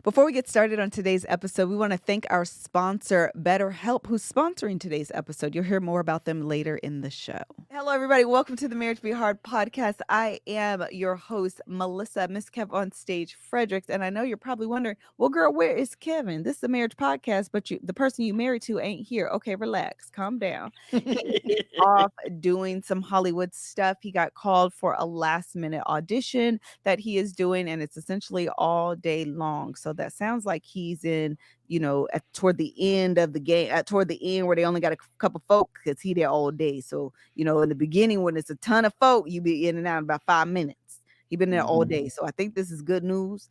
Before we get started on today's episode, we want to thank our sponsor, BetterHelp, who's sponsoring today's episode. You'll hear more about them later in the show. Hello, everybody. Welcome to the Marriage Be Hard podcast. I am your host, Melissa, MrsKevOnStage Fredericks. And I know you're probably wondering, well, girl, where is Kevin? This is a marriage podcast, but the person you married to ain't here. Okay, relax. Calm down. He is off doing some Hollywood stuff. He got called for a last-minute audition that he is doing, and it's essentially all day long. So that sounds like he's in, toward the end of the game, toward the end where they only got a couple folk because he there all day. So, in the beginning when it's a ton of folk, you be in and out in about 5 minutes. He been there all day. So I think this is good news.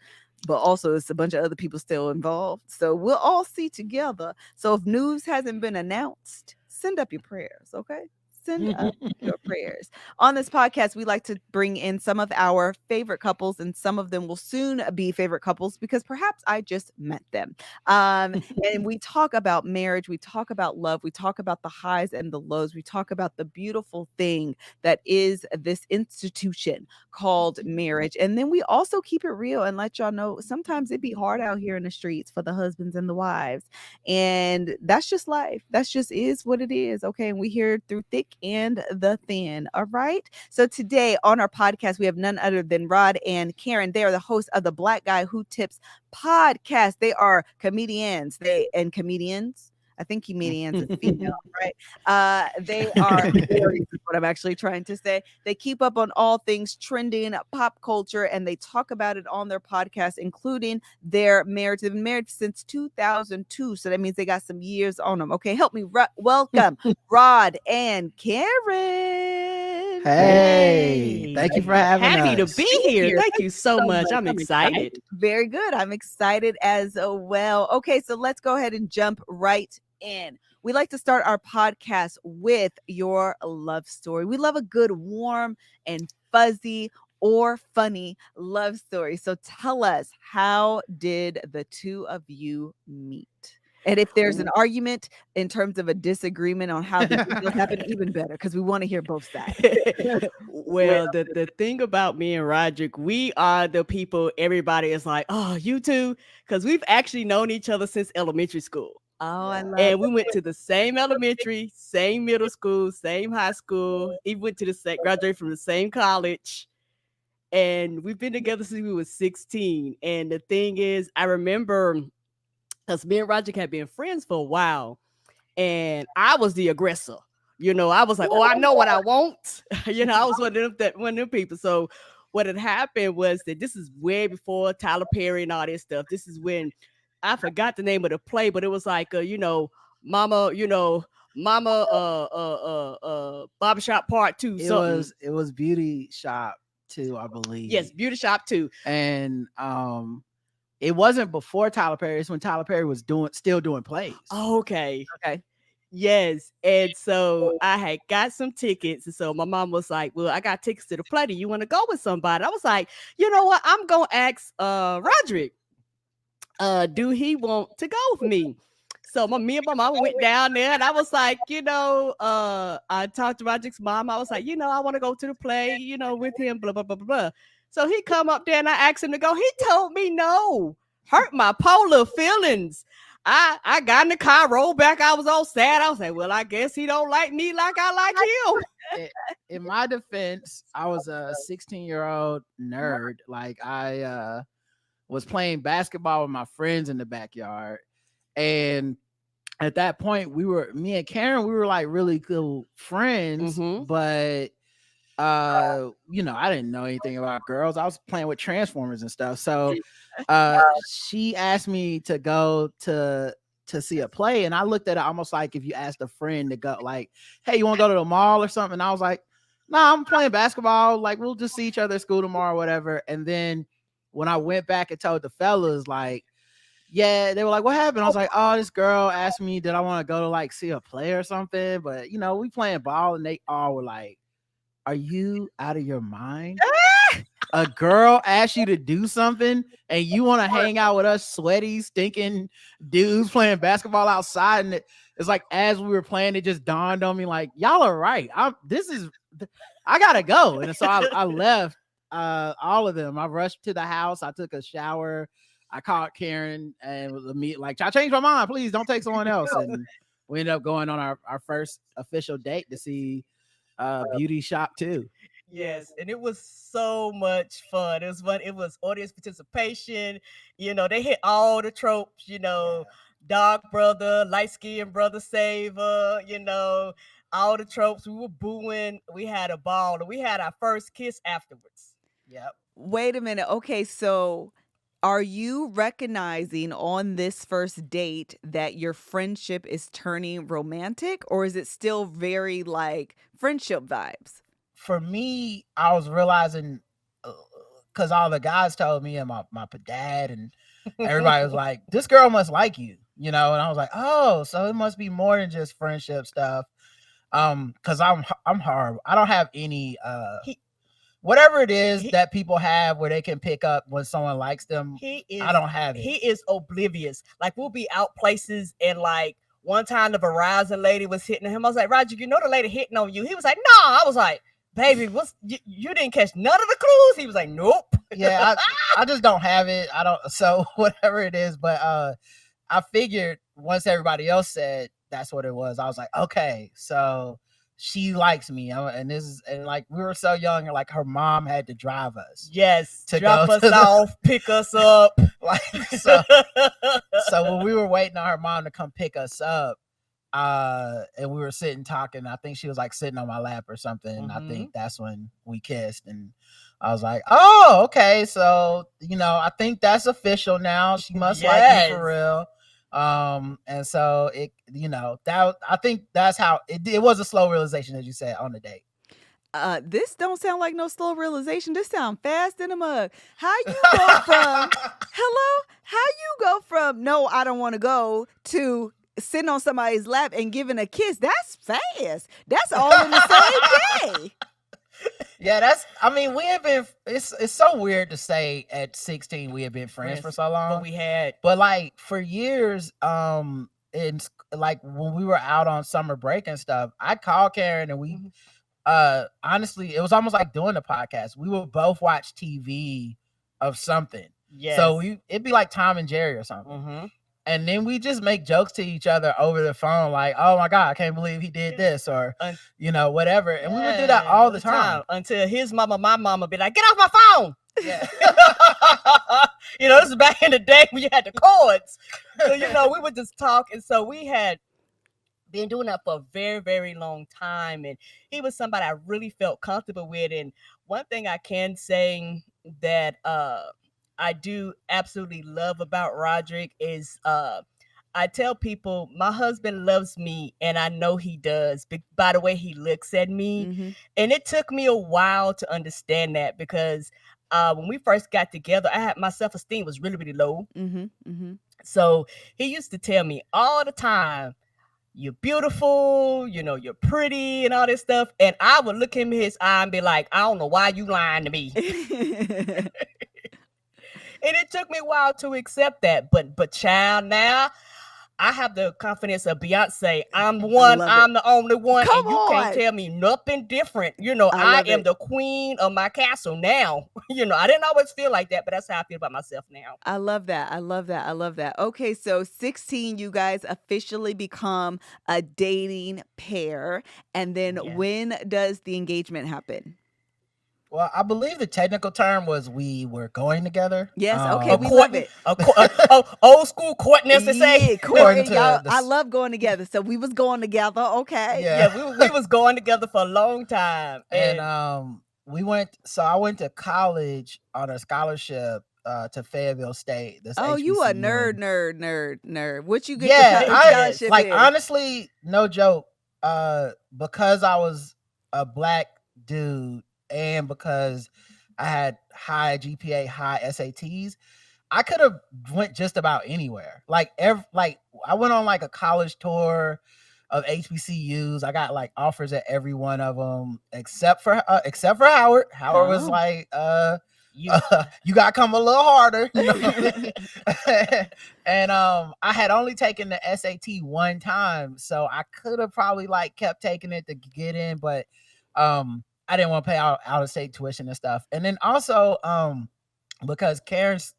But also it's a bunch of other people still involved. So we'll all see together. So if news hasn't been announced, send up your prayers, okay? Send up your prayers. On this podcast, we like to bring in some of our favorite couples, and some of them will soon be favorite couples because perhaps I just met them. And we talk about marriage, we talk about love, we talk about the highs and the lows, we talk about the beautiful thing that is this institution called marriage. And then we also keep it real and let y'all know sometimes it be hard out here in the streets for the husbands and the wives. And that's just life. That's just is what it is. Okay. And we hear through thick and the thin. All right. So today on our podcast, we have none other than Rod and Karen. They are the hosts of the Black Guy Who Tips podcast. They are comedians. Comedians. I think comedians is female, right? They are is what I'm actually trying to say. They keep up on all things trending pop culture, and they talk about it on their podcast, including their marriage. They've been married since 2002, so that means they got some years on them. Okay, help me welcome Rod and Karen. Hey, thank you for having us. Happy to be here. Thank you so much. I'm excited. Very good. I'm excited as well. Okay, so let's go ahead and jump right in. We like to start our podcast with your love story. We love a good, warm and fuzzy or funny love story. So tell us, how did the two of you meet? And if there's an argument in terms of a disagreement on how the details happen, even better, because we want to hear both sides. Well, the thing about me and Roderick, we are the people everybody is like, oh, you two, because we've actually known each other since elementary school. Oh, I love and we went to the same elementary, same middle school, same high school. Even went to the same, graduated from the same college. And we've been together since we were 16. And the thing is, I remember, because me and Roderick had been friends for a while, and I was the aggressor. I was like, oh, I know what I want. I was one of them people. So what had happened was that this is way before Tyler Perry and all this stuff. This is when I forgot the name of the play, but it was like, Mama, Barbershop Part 2. It was Beauty Shop 2, I believe. Yes, Beauty Shop 2. And it wasn't before Tyler Perry. It's when Tyler Perry was still doing plays. Oh, okay. Yes. And so I had got some tickets. And so my mom was like, well, I got tickets to the play. Do you want to go with somebody? I was like, you know what? I'm going to ask Roderick. Do he want to go with me? So me and my mom went down there, and I was like, I talked to Roderick's mom. I was like, I want to go to the play, with him, blah, blah, blah, blah, blah. So he come up there and I asked him to go. He told me no. Hurt my poor little feelings. I got in the car, rolled back. I was all sad. I was like, well, I guess he don't like me like I like him. In my defense, I was a 16-year-old nerd. Like I was playing basketball with my friends in the backyard. And at that point, me and Karen, we were like really cool friends, but I didn't know anything about girls. I was playing with Transformers and stuff. So she asked me to go to see a play, and I looked at it almost like if you asked a friend to go, like, hey, you want to go to the mall or something? And I was like, no, I'm playing basketball. Like, we'll just see each other at school tomorrow or whatever. And then when I went back and told the fellas, like, yeah, they were like, what happened? I was like, oh, this girl asked me, did I want to go to like see a play or something? But we playing ball, and they all were like, are you out of your mind? A girl asked you to do something and you want to hang out with us sweaty, stinking dudes playing basketball outside. And it's like, as we were playing, it just dawned on me, like, y'all are right. I gotta go. And so I left all of them. I rushed to the house. I took a shower. I called Karen and was like, I changed my mind. Please don't take someone else. And we ended up going on our first official date to see Beauty Shop 2. Yes, and it was so much fun. It was fun. It was audience participation. They hit all the tropes. Dark brother, light skinned brother saver. All the tropes. We were booing. We had a ball, and we had our first kiss afterwards. Yep. Wait a minute. Okay, so are you recognizing on this first date that your friendship is turning romantic, or is it still very like friendship vibes? For me, I was realizing because all the guys told me and my dad and everybody was like, this girl must like you, and I was like, oh, so it must be more than just friendship stuff. Because I'm horrible. I don't have any whatever it is that people have where they can pick up when someone likes them. I don't have it. He is oblivious. Like, we'll be out places and like one time the Verizon lady was hitting him. I was like, Roger, the lady hitting on you? He was like, no. I was like, baby, you didn't catch none of the clues? He was like, nope. Yeah, I just don't have it. I don't. So whatever it is, but I figured once everybody else said that's what it was, I was like, okay, so she likes me. And like we were so young, like her mom had to drive us. Yes, to drop us off, pick us up. Like so when we were waiting on her mom to come pick us up, and we were sitting talking, I think she was like sitting on my lap or something. Mm-hmm. I think that's when we kissed, and I was like, oh, okay, so I think that's official now. She must like me for real. And so it, that I think that's how it was a slow realization, as you said, on the date. This don't sound like no slow realization. This sound fast in a mug. How you go from hello? How you go from no, I don't want to go to sitting on somebody's lap and giving a kiss? That's fast. That's all in the same day. Yeah, we have been, it's so weird to say at 16 we have been friends for so long. But like for years, in like when we were out on summer break and stuff, I called Karen and we honestly, it was almost like doing the podcast. We would both watch TV of something. Yes. So it'd be like Tom and Jerry or something. Mm-hmm. And then we just make jokes to each other over the phone, like, oh my God, I can't believe he did this, or, whatever. And we would do that all the time. Until his mama, my mama be like, get off my phone. Yeah. This is back in the day when you had the cords. So, we would just talk. And so we had been doing that for a very, very long time. And he was somebody I really felt comfortable with. And one thing I can say that I do absolutely love about Roderick is I tell people my husband loves me, and I know he does by the way he looks at me. Mm-hmm. And it took me a while to understand that because when we first got together, my self-esteem was really, really low. Mm-hmm. Mm-hmm. So he used to tell me all the time, you're beautiful, you're pretty and all this stuff. And I would look him in his eye and be like, I don't know why you lying to me. And it took me a while to accept that. But child, now I have the confidence of Beyonce. I'm the only one. Come and you on. Can't tell me nothing different. I am the queen of my castle now. I didn't always feel like that, but that's how I feel about myself now. I love that. I love that. I love that. Okay, so 16, you guys officially become a dating pair. And then when does the engagement happen? Well, I believe the technical term was we were going together. Yes, okay, we love it. Old school courting, as they say. I love going together. So we was going together, okay. Yeah, we was going together for a long time. And I went to college on a scholarship to Fayetteville State. You a nerd. What you get your scholarship like in? Honestly, no joke. Because I was a black dude, and because I had high GPA, high SATs, I could have went just about anywhere. Like I went on like a college tour of HBCUs. I got like offers at every one of them, except for Howard. Howard was like, you got to come a little harder. And I had only taken the SAT one time, so I could have probably like kept taking it to get in, but I didn't want to pay out of state tuition and stuff. And then also because Karen's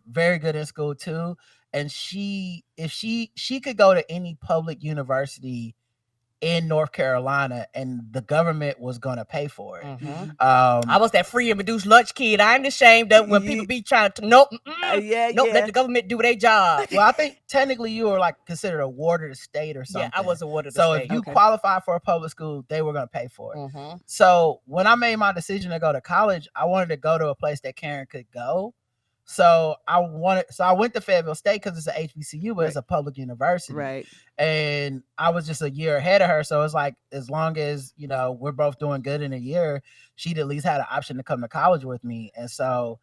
very good in school too, and if she could go to any public university in North Carolina, and the government was gonna pay for it. Mm-hmm. I was that free and reduced lunch kid. I ain't ashamed of when people be trying to nope, let the government do their job. Well, I think technically you were like considered a ward of the state or something. Yeah, I was a ward of the state. So if you qualify for a public school, they were gonna pay for it. Mm-hmm. So when I made my decision to go to college, I wanted to go to a place that Karen could go. So I went to Fayetteville State because it's an HBCU, but it's a public university. Right. And I was just a year ahead of her. So it's like, as long as, we're both doing good in a year, she'd at least had an option to come to college with me. And so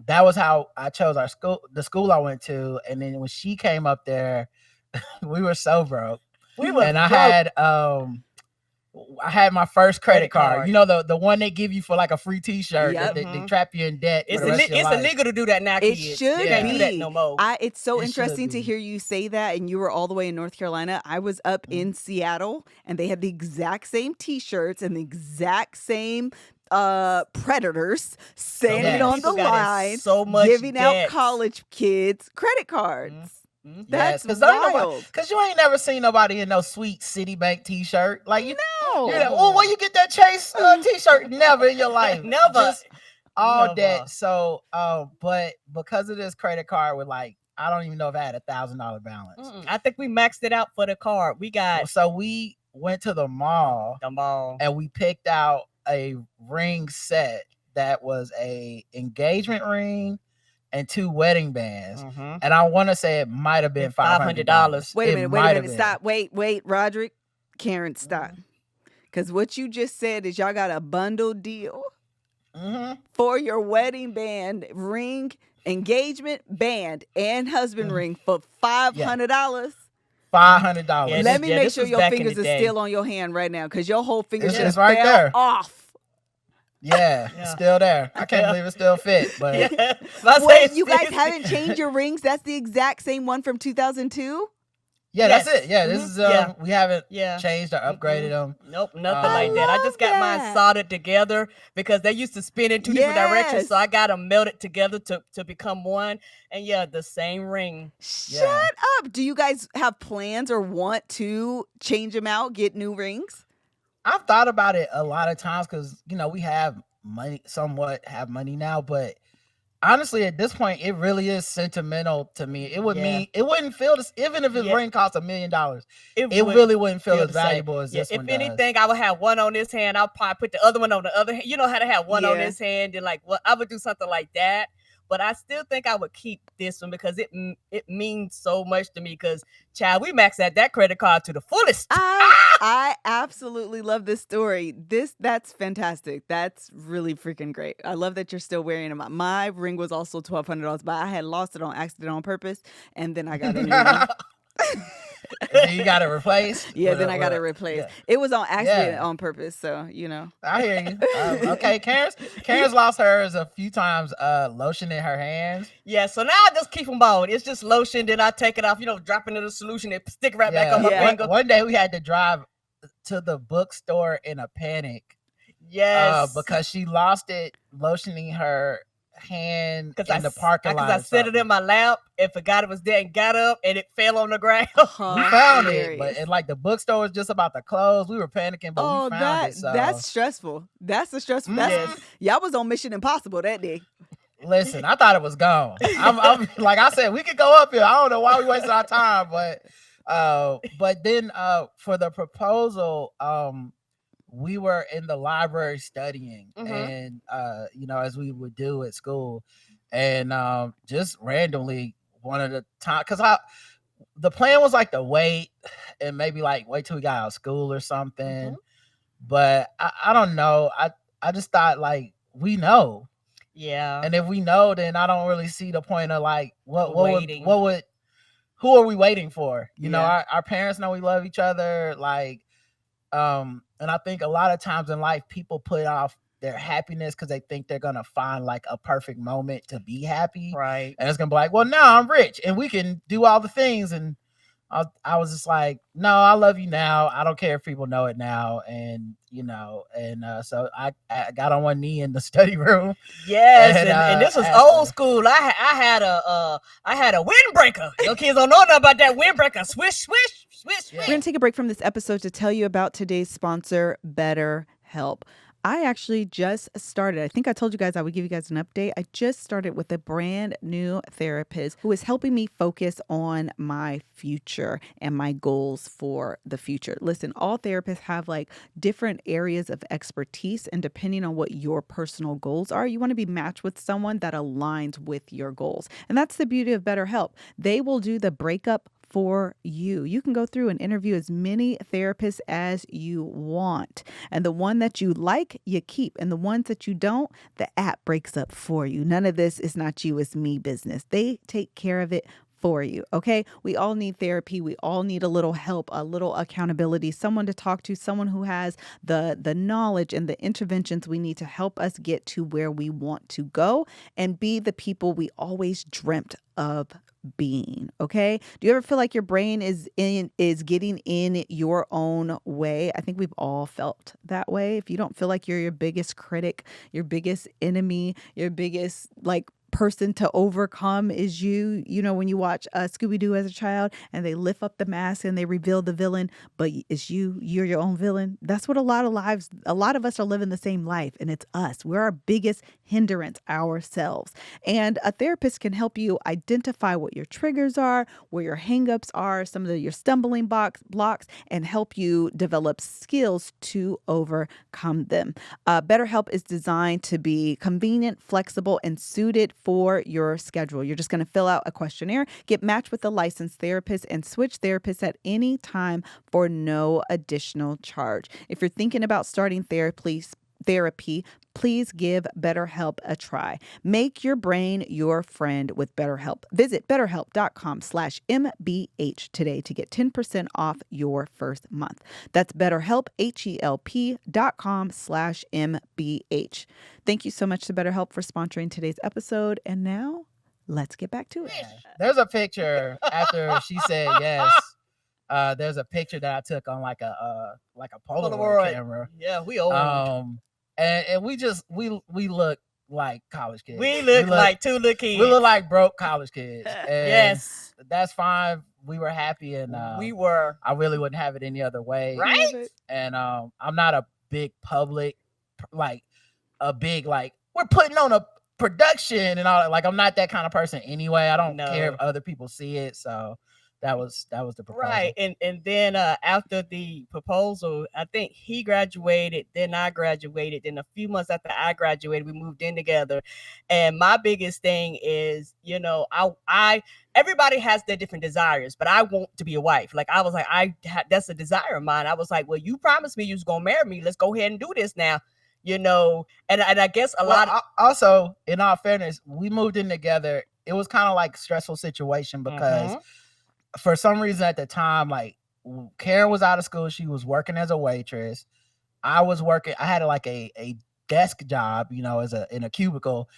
that was how I chose the school I went to. And then when she came up there, we were so broke. I had my first credit card. The one they give you for like a free T-shirt. Yep. They trap you in debt. It's illegal to do that now. It should be. Can't do that no more. It's so interesting to hear you say that. And you were all the way in North Carolina. I was up in Seattle, and they had the exact same T-shirts and the exact same predators standing on the line, giving out college kids credit cards. Mm-hmm. That's wild. Because you ain't never seen nobody in no sweet Citibank T-shirt. Like, where you get that Chase T-shirt? Never in your life. Never. Just all debt. So, but because of this credit card with I don't even know if I had $1,000 balance. I think we maxed it out for the card. So we went to the mall. And we picked out a ring set that was a engagement ring and 2 wedding bands. Mm-hmm. And I want to say it might have been $500. Wait a minute. Stop. Wait, Roderick. Karen, stop. Because what you just said is y'all got a bundle deal for your wedding band, ring, engagement band, and husband ring for $500. $500. Yeah, Let me make sure your fingers are still on your hand right now, because your whole fingers just right fell there. Off. Yeah, it's still there. I can't believe it still fit. But wait, you guys haven't changed your rings? That's the exact same one from 2002? Yeah, that's it. Yeah, this is we haven't changed or upgraded them. Nope, nothing like that. I just got mine soldered together because they used to spin in 2 different directions, so I got them melted together to become one. And the same ring. Shut up. Do you guys have plans or want to change them out, get new rings? I've thought about it a lot of times because, we have money now, but honestly, at this point, it really is sentimental to me. It wouldn't feel this, even if his ring cost $1 million, it really wouldn't feel as valuable as this one does. If anything, I would have one on this hand. I'll probably put the other one on the other hand. You know how to have one on this hand and I would do something like that. But I still think I would keep this one because it means so much to me. Because, child, we maxed out that credit card to the fullest. I absolutely love this story. That's fantastic. That's really freaking great. I love that you're still wearing them. My ring was also $1,200, but I had lost it on accident on purpose, and then I got a new one. Then you got it replaced? Yeah, then I got it replaced. Yeah. It was on accident on purpose, so, I hear you. Okay, Karen's lost hers a few times lotion in her hands. Yeah, so now I just keep them on. It's just lotion, then I take it off, drop into the solution and stick right back on my finger. One day we had to drive to the bookstore in a panic. Yes. Because she lost it lotioning her hand in the parking lot. Because I set it in my lap and forgot it was there and got up and it fell on the ground. We found it, but the bookstore was just about to close. We were panicking, but we found it. So. That's stressful. That's a stressful. Y'all was on Mission Impossible that day. Listen, I thought it was gone. I'm like I said, we could go up here. I don't know why we wasted our time, but then for the proposal, we were in the library studying, and as we would do at school, and just randomly one of the time, because the plan was to wait and maybe wait till we got out of school or something, but I don't know. I just thought we know, and if we know, then I don't really see the point of who are we waiting for? Our parents know we love each other, and I think a lot of times in life, people put off their happiness because they think they're going to find a perfect moment to be happy. Right. And it's going to be well, now I'm rich and we can do all the things. And I was just like, no, I love you now. I don't care if people know it now. And, so I got on one knee in the study room. Yes. And this was old school. I had a windbreaker. Your kids don't know nothing about that windbreaker. Swish, swish, swish, swish. We're going to take a break from this episode to tell you about today's sponsor, BetterHelp. I actually just started. I think I told you guys I would give you guys an update. I just started with a brand new therapist who is helping me focus on my future and my goals for the future. Listen, all therapists have like different areas of expertise, and depending on what your personal goals are, you want to be matched with someone that aligns with your goals. And that's the beauty of BetterHelp. They will do the breakup for you. You can go through and interview as many therapists as you want. And the one that you like, you keep. And the ones that you don't, the app breaks up for you. None of this is not you, it's me business. They take care of it for you. Okay. We all need therapy. We all need a little help, a little accountability, someone to talk to, someone who has the knowledge and the interventions we need to help us get to where we want to go and be the people we always dreamt of being. Okay. Do you ever feel like your brain is getting in your own way? I think we've all felt that way. If you don't feel like you're your biggest critic, your biggest enemy, your biggest person to overcome is you. You know, when you watch Scooby-Doo as a child and they lift up the mask and they reveal the villain, but it's you're your own villain. That's what a lot of us are living the same life, and it's us. We're our biggest hindrance ourselves. And a therapist can help you identify what your triggers are, where your hangups are, some of your stumbling blocks, and help you develop skills to overcome them. BetterHelp is designed to be convenient, flexible, and suited for your schedule. You're just going to fill out a questionnaire, get matched with a licensed therapist, and switch therapists at any time for no additional charge. If you're thinking about starting therapy, please give BetterHelp a try. Make your brain your friend with BetterHelp. Visit BetterHelp.com/MBH today to get 10% off your first month. That's BetterHelp, HELP.com/MBH. Thank you so much to BetterHelp for sponsoring today's episode. And now let's get back to it. There's a picture after she said yes. There's a picture that I took on like a Polaroid camera. Yeah, we old. And we look like college kids. We look like two little kids. We look like broke college kids. And yes, that's fine. We were happy, and we were. I really wouldn't have it any other way, right? And I'm not a big public, we're putting on a production and all that. Like, I'm not that kind of person anyway. I don't care if other people see it. So that was the proposal. Right. And then after the proposal, I think he graduated, then I graduated. Then a few months after I graduated, we moved in together. And my biggest thing is, I everybody has their different desires, but I want to be a wife. Like, I was like, that's a desire of mine. I was like, well, you promised me you was gonna marry me. Let's go ahead and do this now. And I guess also, in all fairness, we moved in together. It was kind of like a stressful situation because for some reason at the time, like, Karen was out of school. She was working as a waitress. I was working. I had a desk job, in a cubicle,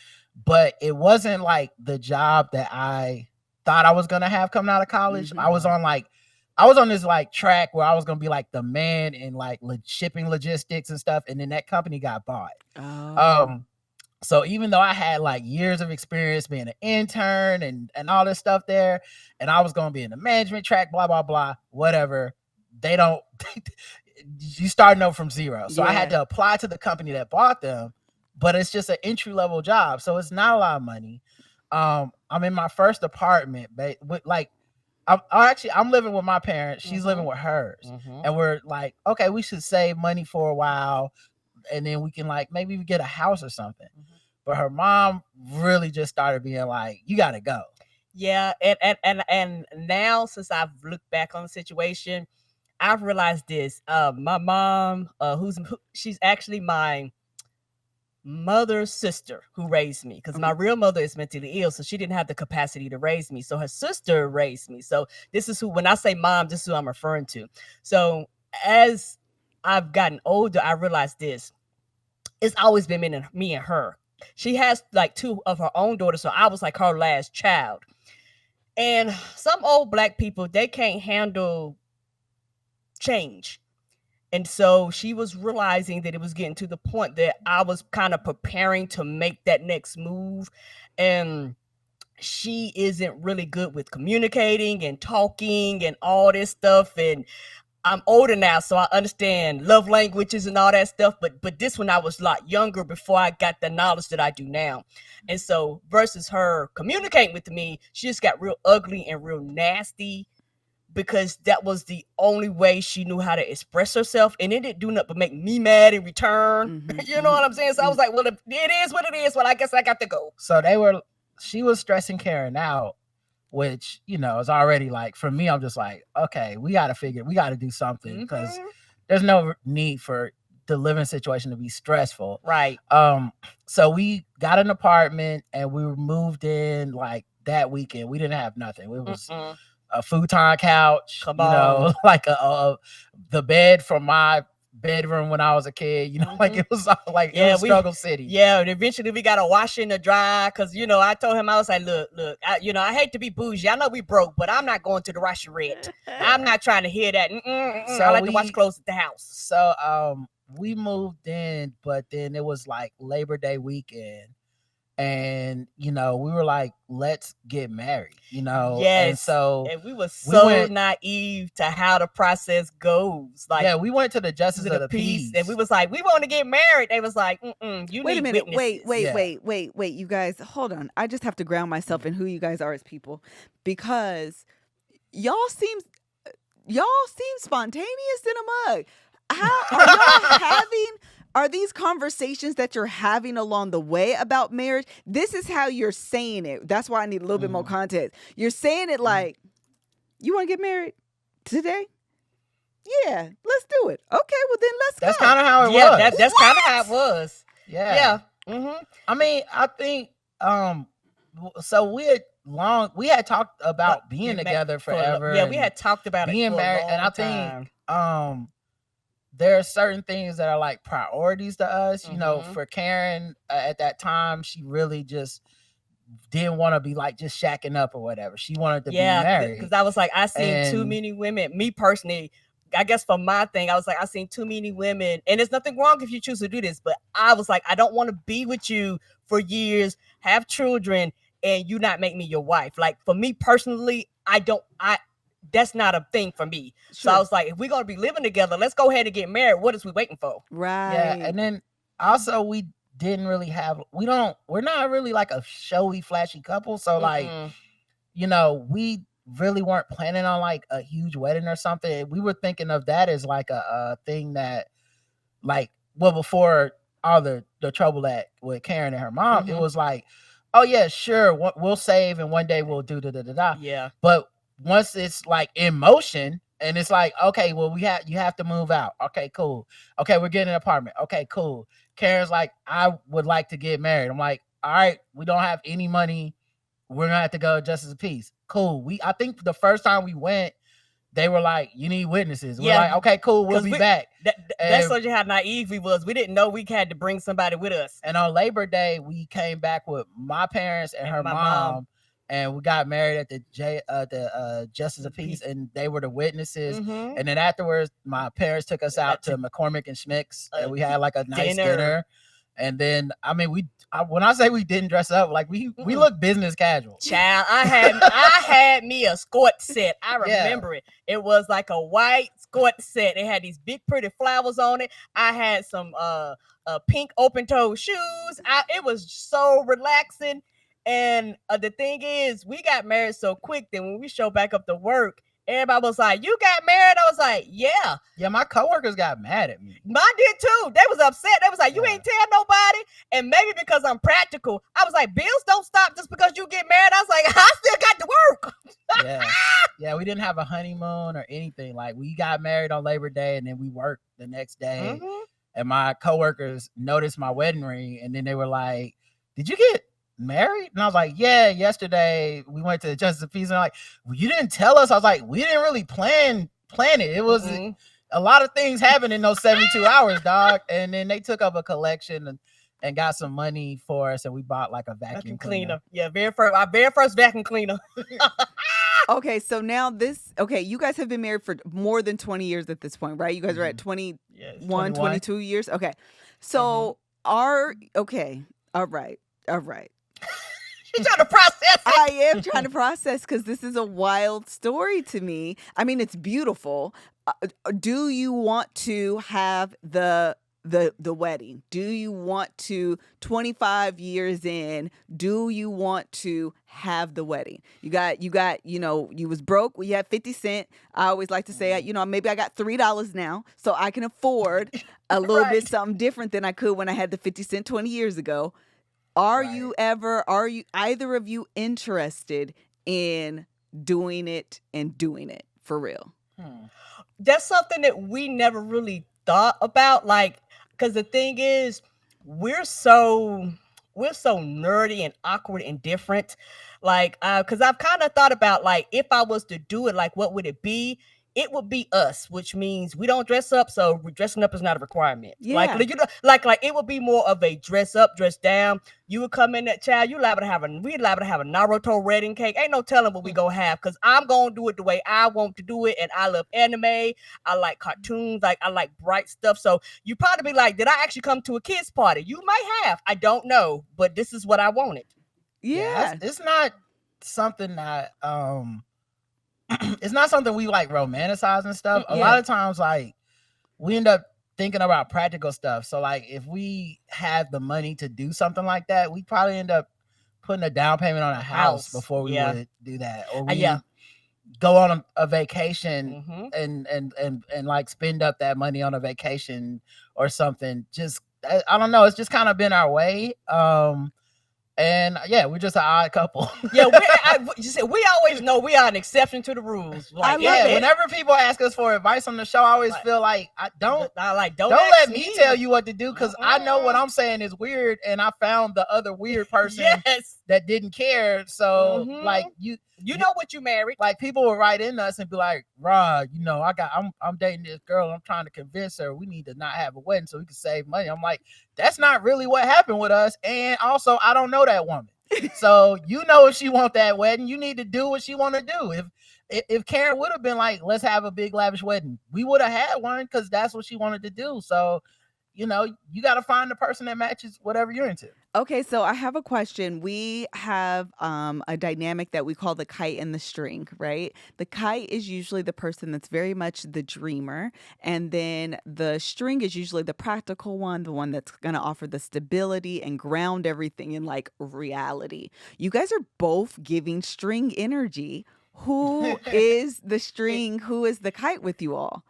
but it wasn't like the job that I thought I was going to have coming out of college. I was on this track where I was going to be like the man in shipping logistics and stuff. And then that company got bought. So even though I had years of experience being an intern and all this stuff there, and I was going to be in the management track, blah, blah, blah, whatever, you starting over from zero. So I had to apply to the company that bought them, but it's just an entry level job. So it's not a lot of money. I'm in my first apartment, but I'm living with my parents. She's living with hers. And we're like, okay, we should save money for a while. And then we can maybe we get a house or something. But her mom really just started being like, you got to go. Yeah. And now, since I've looked back on the situation, I've realized this. My mom, she's actually my mother's sister who raised me, because my real mother is mentally ill, so she didn't have the capacity to raise me. So her sister raised me. So this is when I say mom, this is who I'm referring to. So as I've gotten older, I realized this. It's always been me and her. She has two of her own daughters, so I was like her last child. And some old Black people, they can't handle change. And so she was realizing that it was getting to the point that I was kind of preparing to make that next move. And she isn't really good with communicating and talking and all this stuff. And I'm older now, so I understand love languages and all that stuff. But this one, I was a lot younger before I got the knowledge that I do now. And so versus her communicating with me, she just got real ugly and real nasty, because that was the only way she knew how to express herself. And it didn't do nothing but make me mad in return. You know what I'm saying? So I was like, well, if it is what it is, well, I guess I got to go. So she was stressing Karen out, which, you know, is already like, for me, I'm just like, okay, we got to do something, because there's no need for the living situation to be stressful. Right. So we got an apartment and we moved in like that weekend. We didn't have nothing. It was a futon couch, like the bed from my bedroom when I was a kid, like it was like it was struggle city. Yeah, and eventually we got a washer and a dryer, because I told him, I was like, look, I hate to be bougie. I know we broke, but I'm not going to the washerette. I'm not trying to hear that. So I like to wash clothes at the house. So we moved in, but then it was like Labor Day weekend. And, we were like, let's get married, Yes. And we were so naive to how the process goes. Like, yeah, we went to the Justice of the Peace. And we was like, we want to get married. They was like, you wait need a minute. witnesses. Wait, you guys, hold on. I just have to ground myself in who you guys are as people, because y'all seem spontaneous in a mug. How are y'all are these conversations that you're having along the way about marriage? This is how you're saying it. That's why I need a little bit more context. You're saying it like, you want to get married today? Yeah, let's do it. Okay, well then let's go. That's kind of how it was. That's kind of how it was. Yeah. I mean, I think so we had talked about being together forever. Yeah, we had talked about being married, and I think there are certain things that are like priorities to us. For Karen at that time, she really just didn't want to be like just shacking up or whatever. She wanted to be married. Because I was like, I seen too many women. Me personally, I guess for my thing, I was like, I seen too many women, and there's nothing wrong if you choose to do this, but I was like, I don't want to be with you for years, have children, and you not make me your wife. Like, for me personally, that's not a thing for me. Sure. So I was like, if we're going to be living together, let's go ahead and get married. What is we waiting for? Right. Yeah. And then also we didn't really we're not really like a showy, flashy couple. So like, we really weren't planning on like a huge wedding or something. We were thinking of that as like a thing that like, well, before all the trouble with Karen and her mom, it was like, oh yeah, sure. We'll save and one day we'll do da-da-da-da. Yeah. But once it's like in motion and it's like, okay, well, you have to move out. Okay, cool. Okay, we're getting an apartment. Okay, cool. Karen's like, I would like to get married. I'm like, all right, we don't have any money. We're gonna have to go to Justice of Peace. Cool. I think the first time we went, they were like, you need witnesses. We're like, okay, cool, we'll be back. That's such how naive we was. We didn't know we had to bring somebody with us. And on Labor Day, we came back with my parents and her mom. And we got married at the Justice of Peace, and they were the witnesses. And then afterwards, my parents took us out to McCormick and Schmick's, and we had like a nice dinner. And then, I mean, when I say we didn't dress up, like we look business casual. Child, I had me a skirt set. I remember it. It was like a white skirt set. It had these big pretty flowers on it. I had some pink open toe shoes. It was so relaxing. And the thing is, we got married so quick that when we show back up to work, everybody was like, you got married? I was like, yeah. Yeah, my coworkers got mad at me. Mine did too. They was upset. They was like, you ain't tell nobody. And maybe because I'm practical, I was like, bills don't stop just because you get married. I was like, I still got to work. Yeah, we didn't have a honeymoon or anything. Like, we got married on Labor Day, and then we worked the next day. And my coworkers noticed my wedding ring, and then they were like, did you get married? And I was like, yeah, yesterday we went to the Justice of Peace. And like, well, you didn't tell us. I was like, we didn't really plan it. It was a lot of things happened in those 72 hours, dog. And then they took up a collection and got some money for us, and we bought like a vacuum cleaner. Yeah, our very first vacuum cleaner. Okay, so now you guys have been married for more than 20 years at this point, right? You guys are at 21, 22 years. Okay. So all right. She's trying to process it. I am trying to process because this is a wild story to me. I mean, it's beautiful. Do you want to have the wedding? Do you want to 25 years in? Do you want to have the wedding? You got you was broke. We had 50 cents. I always like to say, maybe I got $3 now, so I can afford a little bit something different than I could when I had the 50 cent 20 years ago. Are you either of you interested in doing it for real? That's something that we never really thought about, like, because the thing is, we're so nerdy and awkward and different, like, because I've kind of thought about, like, if I was to do it, like, what would it be? It would be us, which means we don't dress up, so dressing up is not a requirement. Yeah. Like it would be more of a dress up, dress down. You would come in that child, we'd liable to have a Naruto wedding cake. Ain't no telling what we gonna have, because I'm gonna do it the way I want to do it, and I love anime. I like cartoons, like I like bright stuff. So you probably be like, did I actually come to a kid's party? You might have. I don't know, but this is what I wanted. Yeah. It's not something that it's not something we like romanticize and stuff. A lot of times, like, we end up thinking about practical stuff. So, like, if we had the money to do something like that, we'd probably end up putting a down payment on a house before we would do that. Or we go on a vacation and like spend up that money on a vacation or something. Just, I don't know. It's just kind of been our way. And we're just an odd couple. We always know we are an exception to the rules. Like, whenever people ask us for advice on the show, I always feel like don't let me tell you what to do, because I know what I'm saying is weird, and I found the other weird person that didn't care. So like you know what you married. Like, people will write in us and be like, Rod, I'm dating this girl. I'm trying to convince her we need to not have a wedding so we can save money. I'm like, that's not really what happened with us. And also, I don't know that woman. So if she want that wedding, you need to do what she want to do. If Karen would have been like, let's have a big lavish wedding, we would have had one, because that's what she wanted to do. So you got to find the person that matches whatever you're into. Okay, so I have a question. We have a dynamic that we call the kite and the string, right? The kite is usually the person that's very much the dreamer, and then the string is usually the practical one, the one that's going to offer the stability and ground everything in like reality. You guys are both giving string energy. Who is the string? Who is the kite with you all?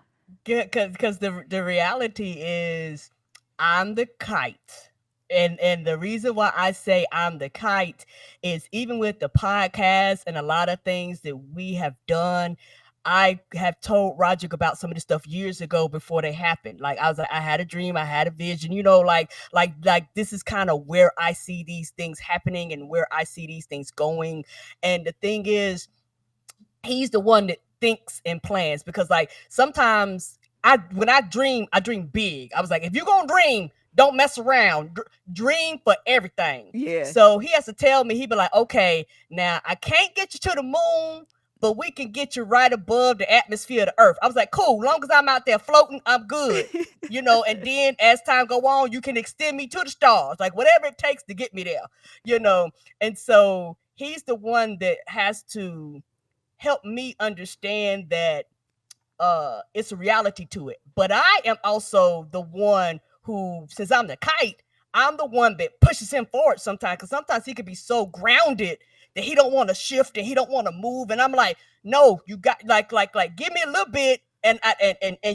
Because the reality is, I'm the kite. And the reason why I say I'm the kite is, even with the podcast and a lot of things that we have done, I have told Roger about some of this stuff years ago before they happened. Like, I was like, I had a dream, I had a vision, like this is kind of where I see these things happening and where I see these things going. And the thing is, he's the one that thinks and plans, because like sometimes when I dream big. I was like, if you're gonna dream, don't mess around. Dream for everything. Yeah. So he has to tell me, he be like, okay, now I can't get you to the moon, but we can get you right above the atmosphere of the earth. I was like, cool, long as I'm out there floating, I'm good. And then as time go on, you can extend me to the stars, like whatever it takes to get me there, And so he's the one that has to help me understand that it's a reality to it. But I am also the one who, since I'm the kite, I'm the one that pushes him forward sometimes, because sometimes he could be so grounded that he don't want to shift and he don't want to move. And I'm like, no, you got like give me a little bit, and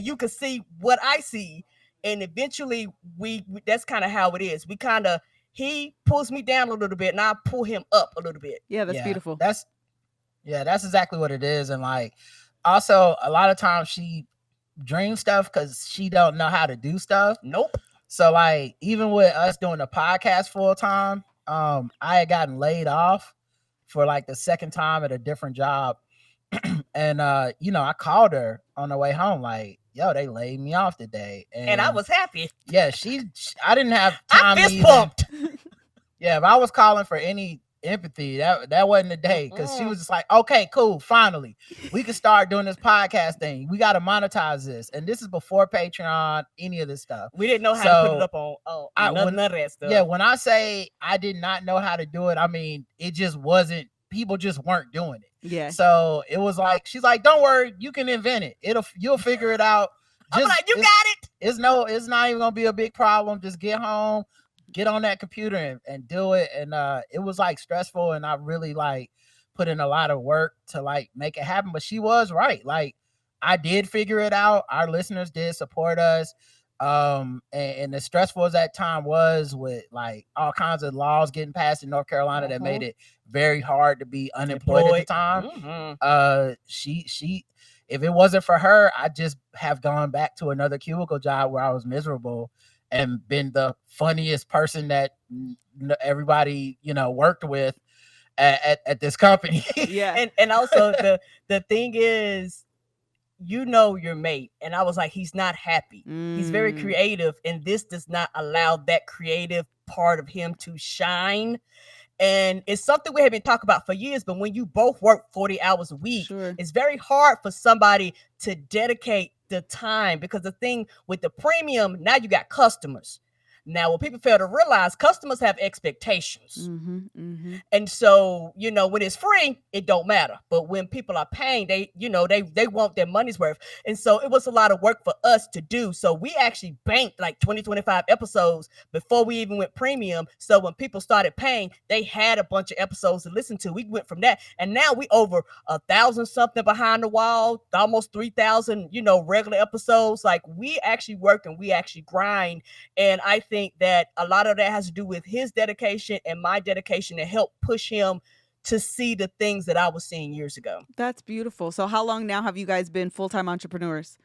you can see what I see. And eventually we that's kind of how it is. He pulls me down a little bit and I pull him up a little bit. Yeah, that's beautiful. That's exactly what it is. And like, also a lot of times she dreams stuff because she don't know how to do stuff. Nope. So like, even with us doing the podcast full time, I had gotten laid off for like the second time at a different job. And I called her on the way home, like, yo, they laid me off today. And I was happy. Yeah, I didn't have time. I fist pumped. Yeah, if I was calling for any empathy, that wasn't the day, because she was just like, okay, cool, finally we can start doing this podcast thing. We got to monetize this, and this is before Patreon, any of this stuff. We didn't know how to put it up on none of that stuff. Yeah, when I say I did not know how to do it, I mean it just wasn't. People just weren't doing it. Yeah. So it was like, she's like, don't worry, you can invent it. You'll figure it out. I'm like, you got it. It's not even gonna be a big problem. Just get home, get on that computer and do it. And it was like stressful, and I really like put in a lot of work to like make it happen. But she was right. Like, I did figure it out. Our listeners did support us. And as stressful as that time was, with like all kinds of laws getting passed in North Carolina that made it very hard to be unemployed at the time. She if it wasn't for her, I'd just have gone back to another cubicle job where I was miserable and been the funniest person that everybody, worked with at this company. Yeah. And also the thing is, your mate. And I was like, he's not happy. He's very creative, and this does not allow that creative part of him to shine. And it's something we have been talking about for years, but when you both work 40 hours a week, it's very hard for somebody to dedicate the time, because the thing with the premium, now you got customers. Now, what people fail to realize, customers have expectations. And so, when it's free, it don't matter. But when people are paying, they want their money's worth. And so it was a lot of work for us to do. So we actually banked like 25 episodes before we even went premium. So when people started paying, they had a bunch of episodes to listen to. We went from that. And now we over 1,000 something behind the wall, almost 3,000, regular episodes. Like, we actually work and we actually grind. And I think that a lot of that has to do with his dedication and my dedication to help push him to see the things that I was seeing years ago. That's beautiful. So how long now have you guys been full-time entrepreneurs?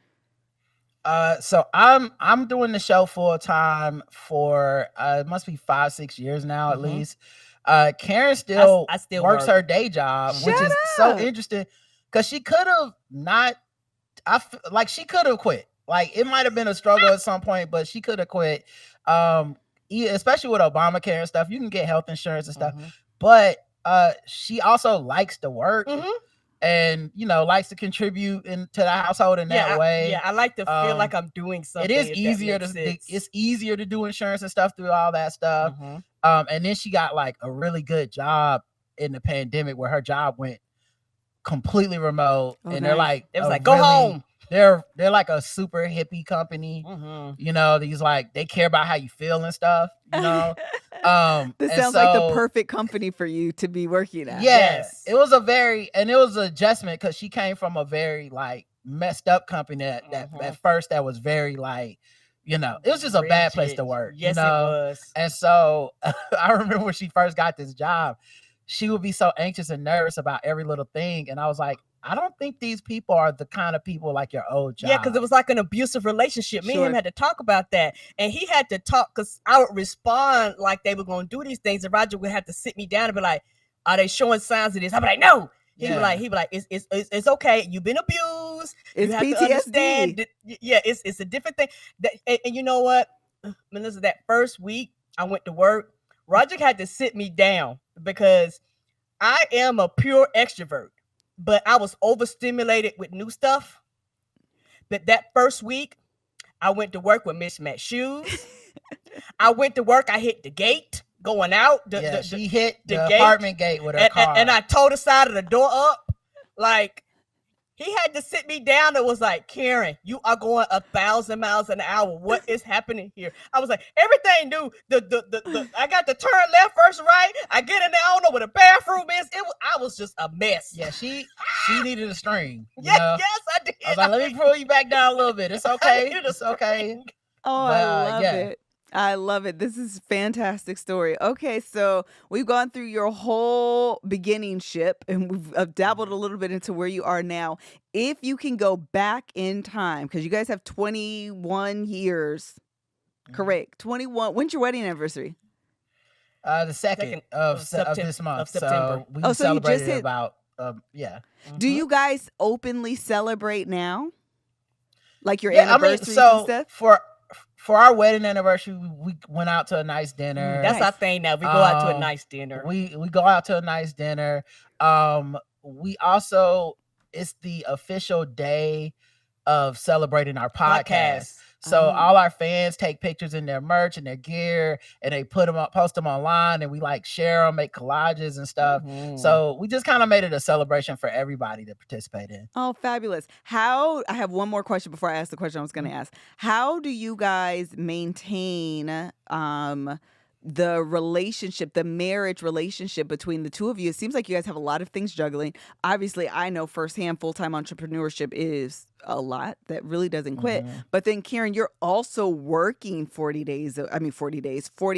So I'm doing the show full time for it must be 5-6 years now at least. Karen still works her day job, which is so interesting, because she could have not. She could have quit. Like, it might have been a struggle at some point, but she could have quit. Especially with Obamacare and stuff, you can get health insurance and stuff. But she also likes to work and likes to contribute into the household in that way. I like to feel like I'm doing something. It is easier to do insurance and stuff through all that stuff. And then she got like a really good job in the pandemic, where her job went completely remote. And they're like, it was like, go home. They're like a super hippie company. These like, they care about how you feel and stuff. This sounds like the perfect company for you to be working at. Yes. It was an adjustment, because she came from a very like messed up company that at first that was very like, it was just a bad place to work. Yes, it was. And so I remember when she first got this job, she would be so anxious and nervous about every little thing. And I was like, I don't think these people are the kind of people like your old job. Yeah, because it was like an abusive relationship. Me and him had to talk about that. And he had to talk, because I would respond like they were going to do these things. And Roger would have to sit me down and be like, are they showing signs of this? I'd be like, no. He'd be like, it's okay. You've been abused. It's you PTSD. It's a different thing. And you know what? Melissa, that first week I went to work, Roger had to sit me down, because I am a pure extrovert. But I was overstimulated with new stuff. But that first week, I went to work with mismatched shoes. I went to work. I hit the gate going out. She hit the apartment gate with her car. And I tore the side of the door up. Like, he had to sit me down and was like, Karen, you are going 1,000 miles an hour. What is happening here? I was like, everything new. I got to turn left, first, right. I get in there. I don't know where the bathroom is. I was just a mess. Yeah, she needed a string. Yes, I did. I was like, let me pull you back down a little bit. It's okay. It's okay. Oh, I love it. I love it. This is a fantastic story. Okay, so we've gone through your whole beginning ship, and we've dabbled a little bit into where you are now. If you can go back in time, because you guys have 21 years, correct? 21. When's your wedding anniversary? The 2nd of this month. Of September. So we celebrated about, Do you guys openly celebrate now? Like your anniversaries and stuff? For our wedding anniversary, we went out to a nice dinner. That's our thing now. We go out to a nice dinner. We go out to a nice dinner. We also, it's the official day of celebrating our podcast. So all our fans take pictures in their merch and their gear, and they post them online, and we like share them, make collages and stuff. So we just kind of made it a celebration for everybody to participate in. Oh, fabulous. I have one more question before I ask the question I was going to ask. How do you guys maintain the relationship, the marriage relationship between the two of you? It seems like you guys have a lot of things juggling. Obviously, I know firsthand full-time entrepreneurship is a lot that really doesn't quit. But then, Karen, you're also working 40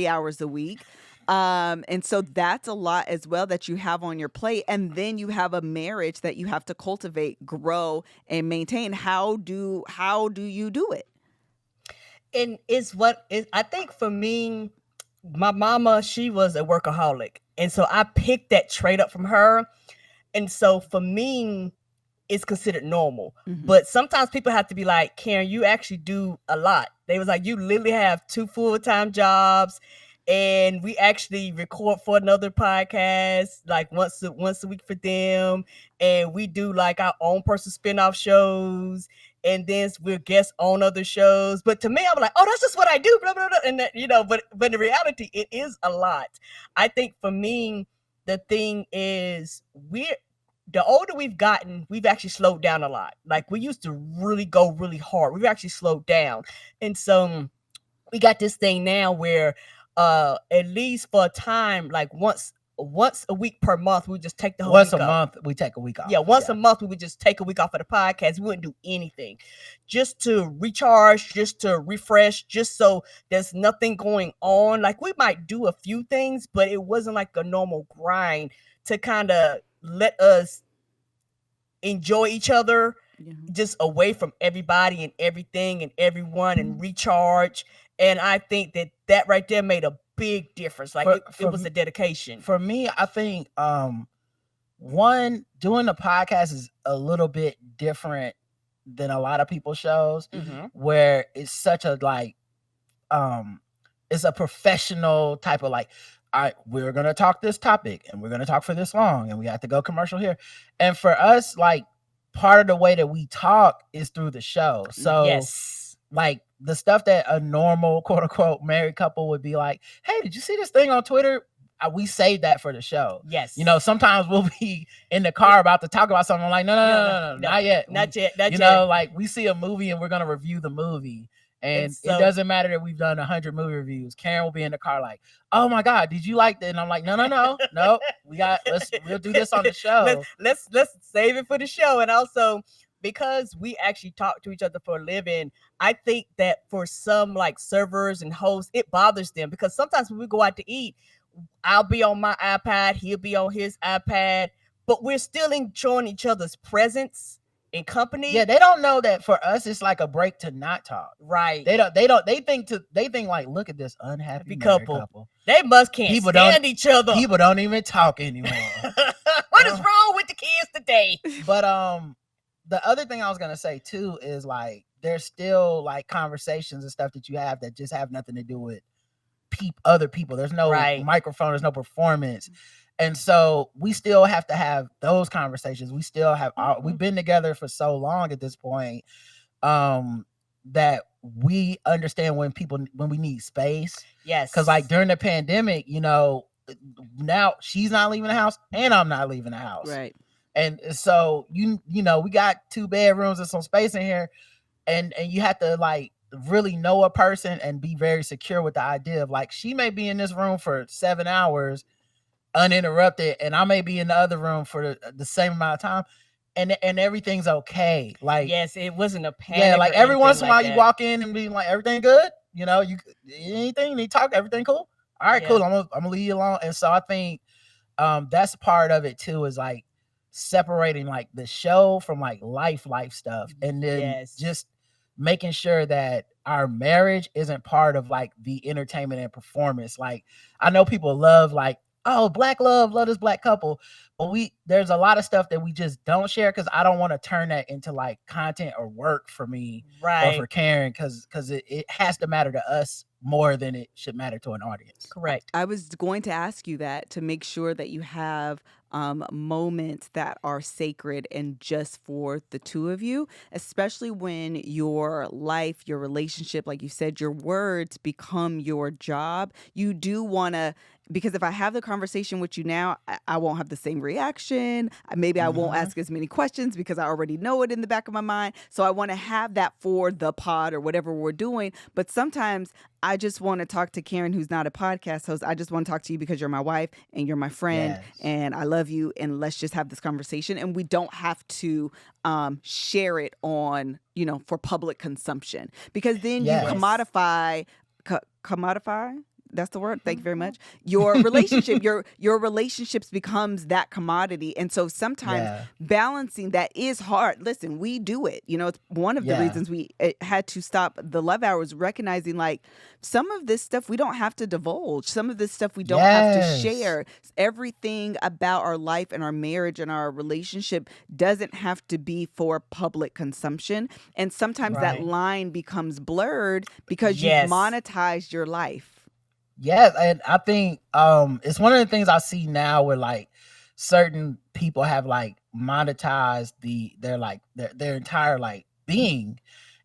hours a week. And so that's a lot as well that you have on your plate. And then you have a marriage that you have to cultivate, grow, and maintain. How do you do it? And I think for me, my mama, she was a workaholic. And so I picked that trait up from her. And so for me, it's considered normal. But sometimes people have to be like, Karen, you actually do a lot. They was like, you literally have 2 full-time jobs, and we actually record for another podcast like once a week for them, and we do like our own personal spin-off shows, and then we're guests on other shows. But to me, I'm like, oh, that's just what I do, blah, blah, blah. And that, but in reality, it is a lot. I think for me, the thing is, the older we've gotten, we've actually slowed down a lot. Like, we used to really go really hard. We've actually slowed down. And so we got this thing now where at least for a time, like once a week per month, we just take the whole once week a off. month we take a week off. Yeah, once a month we would just take a week off of the podcast. We wouldn't do anything, just to recharge, just to refresh, just so there's nothing going on. Like, we might do a few things, but it wasn't like a normal grind to kind of let us enjoy each other, just away from everybody and everything and everyone, and recharge. And I think that right there made a big difference. Like, it was a dedication. For me, I think one, doing the podcast is a little bit different than a lot of people's shows, where it's such a it's a professional type of like, all right, we're gonna talk this topic and we're gonna talk for this long and we have to go commercial here. And for us, like, part of the way that we talk is through the show. So like, the stuff that a normal quote unquote married couple would be like, hey, did you see this thing on Twitter? We saved that for the show. Sometimes we'll be in the car about to talk about something. I'm like, no, not yet. Not yet. Like, we see a movie and we're gonna review the movie. And it doesn't matter that we've done 100 movie reviews. Karen will be in the car like, oh my God, did you like that? And I'm like, no. We'll do this on the show. Let's save it for the show. And also, because we actually talk to each other for a living, I think that for some like servers and hosts, it bothers them, because sometimes when we go out to eat, I'll be on my iPad, he'll be on his iPad, but we're still enjoying each other's presence in company. Yeah, they don't know that for us it's like a break to not talk. Right. They think like, look at this unhappy couple. They can't stand each other. People don't even talk anymore. What is wrong with the kids today? But the other thing I was gonna say too is, like, there's still like conversations and stuff that you have that just have nothing to do with other people. There's no microphone, there's no performance. And so we still have to have those conversations. We still have we've been together for so long at this point, that we understand when we need space. Yes. Because like during the pandemic, now she's not leaving the house and I'm not leaving the house. Right. And so we got 2 bedrooms and some space in here, and you have to like really know a person and be very secure with the idea of like, she may be in this room for 7 hours uninterrupted, and I may be in the other room for the same amount of time, and everything's okay. Like, yes, it wasn't a panic. Yeah, like every once in a while you walk in and be like, everything good? You anything you need to talk, everything cool? All right, cool. I'm gonna leave you alone. And so I think that's part of it too, is like separating like the show from like life stuff, and then just making sure that our marriage isn't part of like the entertainment and performance. Like, I know people love like oh, black love this black couple. But there's a lot of stuff that we just don't share because I don't want to turn that into like content or work for me or for Karen because it has to matter to us more than it should matter to an audience. Correct. I was going to ask you that to make sure that you have moments that are sacred and just for the two of you, especially when your life, your relationship, like you said, your words become your job. You do want to, because if I have the conversation with you now, I won't have the same reaction. Maybe I won't ask as many questions because I already know it in the back of my mind. So I want to have that for the pod or whatever we're doing. But sometimes I just want to talk to Karen, who's not a podcast host. I just want to talk to you because you're my wife and you're my friend and I love you. And let's just have this conversation. And we don't have to share it on, for public consumption because then you commodify. That's the word. Thank you very much. Your relationship, your relationships becomes that commodity. And so sometimes balancing that is hard. Listen, we do it. It's one of the reasons we had to stop the Love Hours, recognizing like some of this stuff we don't have to divulge. Some of this stuff we don't have to share. Everything about our life and our marriage and our relationship doesn't have to be for public consumption. And sometimes that line becomes blurred because you've monetized your life. Yes, and I think it's one of the things I see now where like certain people have like monetized their entire like being.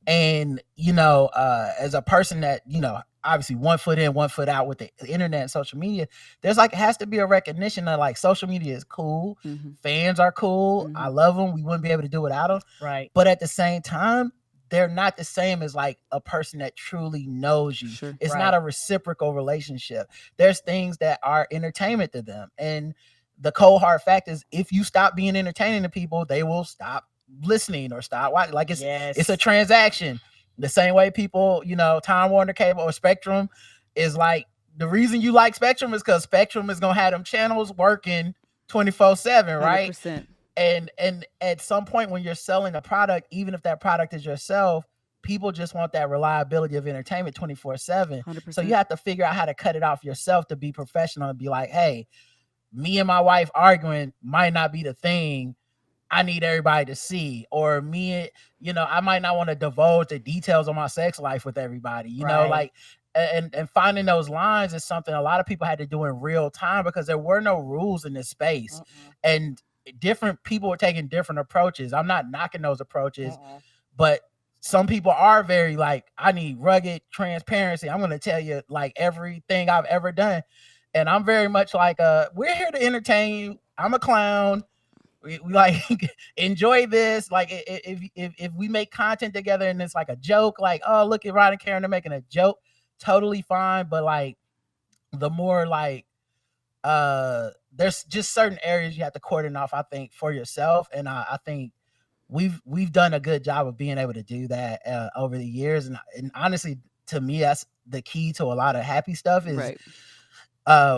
And as a person that, obviously 1 foot in, 1 foot out with the internet and social media, there's like has to be a recognition that like social media is cool. Fans are cool. I love them. We wouldn't be able to do without them. Right. But at the same time, they're not the same as like a person that truly knows you. Sure. It's not a reciprocal relationship. There's things that are entertainment to them. And the cold hard fact is if you stop being entertaining to people, they will stop listening or stop watching. Like it's a transaction. The same way people, Time Warner Cable or Spectrum is like the reason you like Spectrum is because Spectrum is gonna have them channels working 24/7, right? 100%. And at some point when you're selling a product, even if that product is yourself, people just want that reliability of entertainment 24/7. 100%. So you have to figure out how to cut it off yourself to be professional and be like, hey, me and my wife arguing might not be the thing I need everybody to see. Or me, I might not want to divulge the details of my sex life with everybody, and finding those lines is something a lot of people had to do in real time because there were no rules in this space. And different people were taking different approaches. I'm not knocking those approaches, but some people are very like, I need rugged transparency. I'm going to tell you like everything I've ever done. And I'm very much like, we're here to entertain you. I'm a clown. We like enjoy this. Like if we make content together and it's like a joke, like, oh, look at Rod and Karen, they're making a joke. Totally fine. But like the more like, there's just certain areas you have to cordon off, I think, for yourself. And I think we've done a good job of being able to do that over the years. And honestly, to me, that's the key to a lot of happy stuff is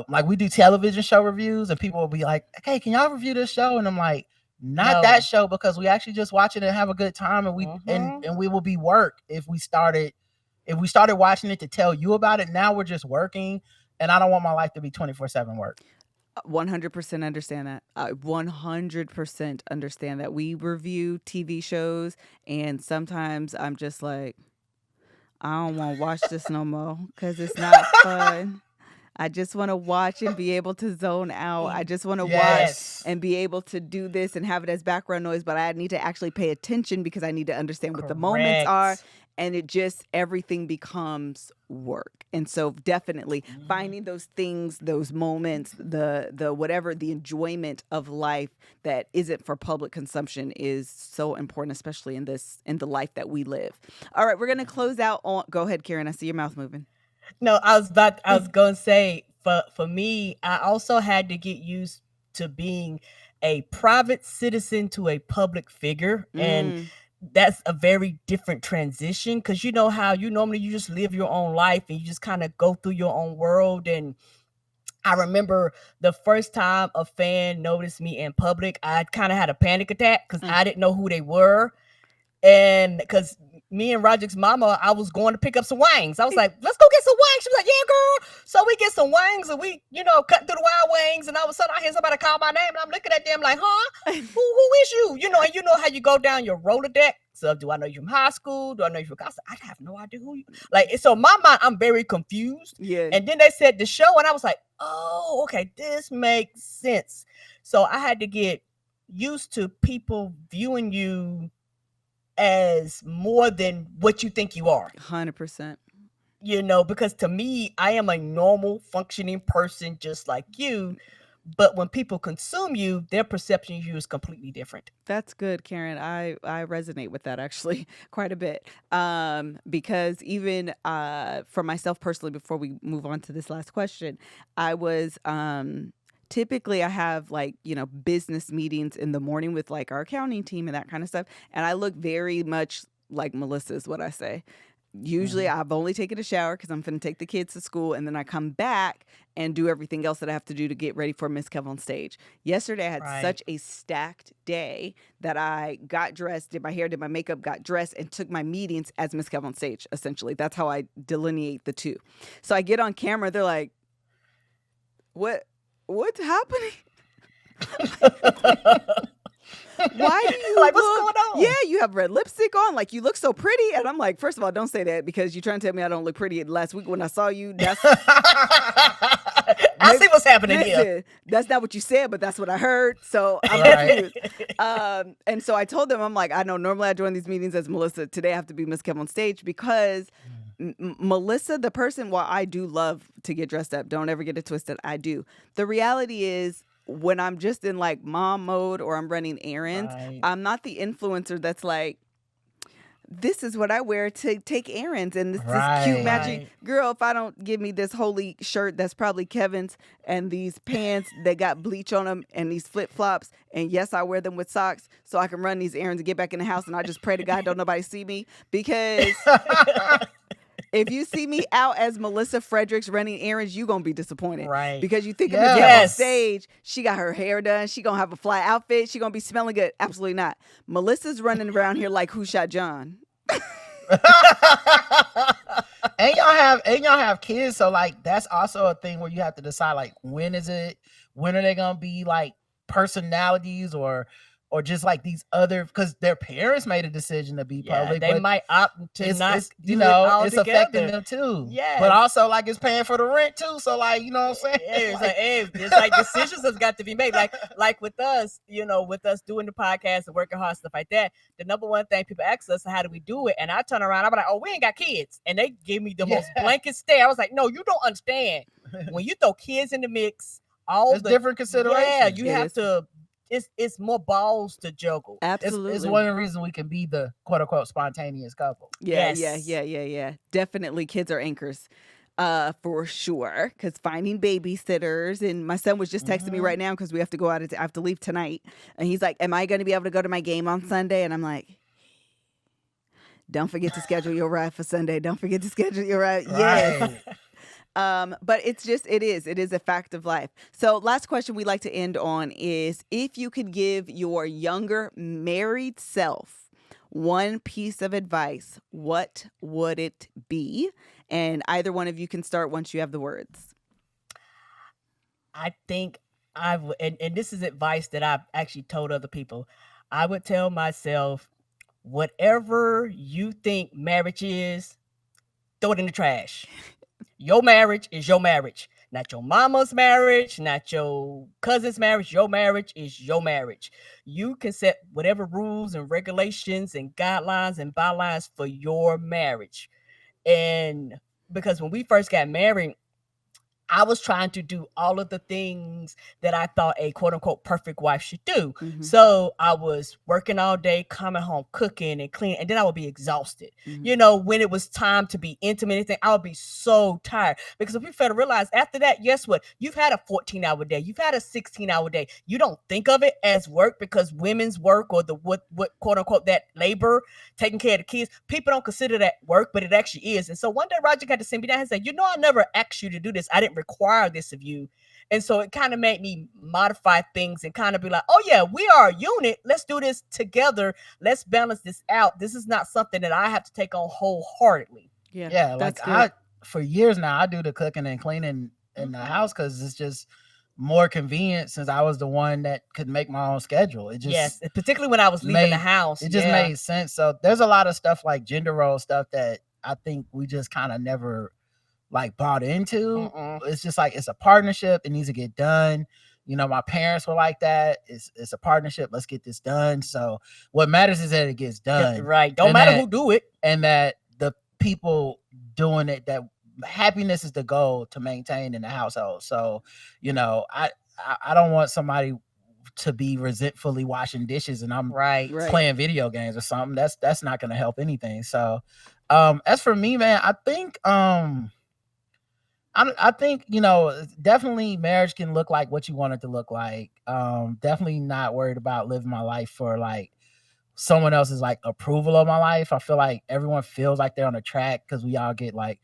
like we do television show reviews and people will be like, hey, can y'all review this show? And I'm like, not that show, because we actually just watch it and have a good time. And we and we will be work if we started watching it to tell you about it. Now we're just working. And I don't want my life to be 24/7 work. 100% understand that. 100% understand that. We review TV shows, and sometimes I'm just like, I don't want to watch this no more because it's not fun. I just want to watch and be able to zone out. I just want to watch and be able to do this and have it as background noise, but I need to actually pay attention because I need to understand what the moments are. And it just, everything becomes work. And so definitely finding those things, those moments, the whatever, the enjoyment of life that isn't for public consumption is so important, especially in the life that we live. All right, we're going to close out on, go ahead, Karen. I see your mouth moving. No, I was going to say, for me, I also had to get used to being a private citizen to a public figure. And that's a very different transition because you know how you normally you just live your own life and you just kind of go through your own world. And I remember the first time a fan noticed me in public, I kind of had a panic attack because I didn't know who they were. And because me and Roger's mama, I was going to pick up some wings. I was like, let's go get some wings. She was like, yeah, girl. So we get some wings and we, cut through the wild wings. And all of a sudden I hear somebody call my name and I'm looking at them like, huh? Who is you? And you know how you go down your Rolodex. So do I know you from high school? Do I know you from college? I have no idea who you like. So in my mind, I'm very confused. Yeah. And then they said the show and I was like, oh, okay, this makes sense. So I had to get used to people viewing you as more than what you think you are. 100%. Because to me, I am a normal functioning person just like you. But when people consume you, their perception of you is completely different. That's good, Karen. I resonate with that actually quite a bit. Because even for myself personally, before we move on to this last question, I was typically I have business meetings in the morning with our accounting team and that kind of stuff. And I look very much like Melissa is what I say. Usually I've only taken a shower because I'm going to take the kids to school. And then I come back and do everything else that I have to do to get ready for Miss Kev on Stage. Yesterday, I had such a stacked day that I got dressed, did my hair, did my makeup, got dressed, and took my meetings as Miss Kev on Stage, essentially. That's how I delineate the two. So I get on camera. They're like, what's happening? Why do you what's going on? Yeah, you have red lipstick on. You look so pretty. And I'm like, first of all, don't say that because you're trying to tell me I don't look pretty. Last week when I saw you, that's I see what's happening here. That's not what you said, but that's what I heard. So I'm confused. And so I told them, I'm like, I know normally I join these meetings as Melissa. Today I have to be Miss Kev on Stage because Melissa, the person, while I do love to get dressed up, don't ever get it twisted. I do. The reality is, when I'm just in mom mode or I'm running errands, I'm not the influencer that's like, this is what I wear to take errands. And this cute matching girl, if I don't give me this holy shirt, that's probably Kevin's, and these pants that got bleach on them and these flip flops. And yes, I wear them with socks so I can run these errands and get back in the house. And I just pray to God don't nobody see me because if you see me out as Melissa Fredericks running errands, you're going to be disappointed. Right. Because you think of Miss Kev on Stage, she got her hair done, she going to have a fly outfit, she going to be smelling good. Absolutely not. Melissa's running around here like Who Shot John? And y'all have kids, so that's also a thing where you have to decide when are they going to be personalities or just these other, because their parents made a decision to be public. They might opt to not it's affecting them too. Yeah. But also it's paying for the rent too. So you know what I'm saying? It's decisions have got to be made. Like with us, with us doing the podcast and working hard, stuff like that. The number one thing people ask us, how do we do it? And I turn around, I'm like, oh, we ain't got kids. And they give me the most blanket stare. I was like, no, you don't understand. When you throw kids in the mix, it's different considerations. Yeah, you have to. It's more balls to juggle. Absolutely. It's one of the reasons we can be the quote unquote spontaneous couple. Yeah. Definitely kids are anchors. For sure. Because finding babysitters, and my son was just texting me right now because we have to go out. I have to leave tonight. And he's like, am I going to be able to go to my game on Sunday? And I'm like, don't forget to schedule your ride for Sunday. Don't forget to schedule your ride. Yes. But it is a fact of life. So last question we like to end on is, if you could give your younger married self one piece of advice, what would it be? And either one of you can start once you have the words. I think and this is advice that I've actually told other people. I would tell myself, whatever you think marriage is, throw it in the trash. Your marriage is your marriage, not your mama's marriage, not your cousin's marriage. Your marriage is your marriage. You can set whatever rules and regulations and guidelines and bylines for your marriage. And because when we first got married, I was trying to do all of the things that I thought a quote unquote perfect wife should do. Mm-hmm. So I was working all day, coming home, cooking and cleaning, and then I would be exhausted. Mm-hmm. When it was time to be intimate, anything, I would be so tired. Because if you fail to realize after that, guess what? You've had a 14-hour day. You've had a 16-hour day. You don't think of it as work because women's work or the what quote unquote that labor, taking care of the kids, people don't consider that work, but it actually is. And so one day Roger got to sit me down and say, I never asked you to do this. I didn't require this of you. And so it kind of made me modify things and kind of be like, oh yeah, we are a unit. Let's do this together. Let's balance this out. This is not something that I have to take on wholeheartedly. Yeah, like for years now, I do the cooking and cleaning in the house because it's just more convenient since I was the one that could make my own schedule. It just particularly when I was leaving the house. It just made sense. So there's a lot of stuff like gender role stuff that I think we just kind of never like bought into. It's just like it's a partnership. It needs to get done. You know, my parents were like that. It's a partnership. Let's get this done. So what matters is that it gets done. Yeah, right. Don't matter who do it. And that the people doing it, that happiness is the goal to maintain in the household. So, you know, I don't want somebody to be resentfully washing dishes and I'm playing video games or something. That's not going to help anything. So, as for me, man, I think, you know, definitely marriage can look like what you want it to look like. Definitely not worried about living my life for like someone else's like approval of my life. I feel like everyone feels like they're on a track because we all get like